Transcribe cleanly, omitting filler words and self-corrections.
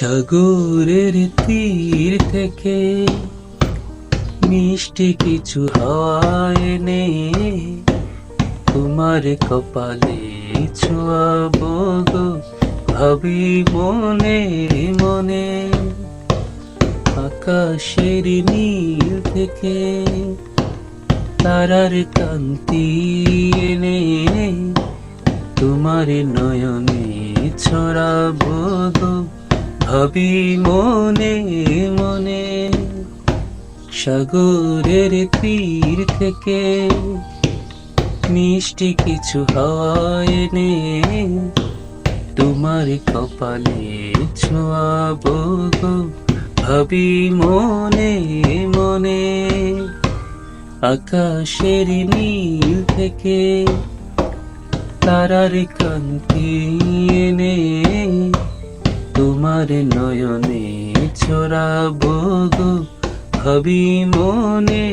সাগরের তীর থেকে মিষ্টি কিছু হাওয়া এনে তোমার কপালে ছোঁয়াবো গো, ভাবি মনে মনে। আকাশের নীল থেকে তারার কান্তি এনে তোমার নয়নে ছড়াবো গো, ভাবি মনে মনে। সাগরের তীর থেকে মিষ্টি কিছু হাওয়া এনে তোমার কপালে ছোঁয়াবো গো, ভাবি মনে মনে। আকাশের নীল থেকে তারার কান্তি এনে তোমার নয়নে ছড়াবো গো, ভাবি মনে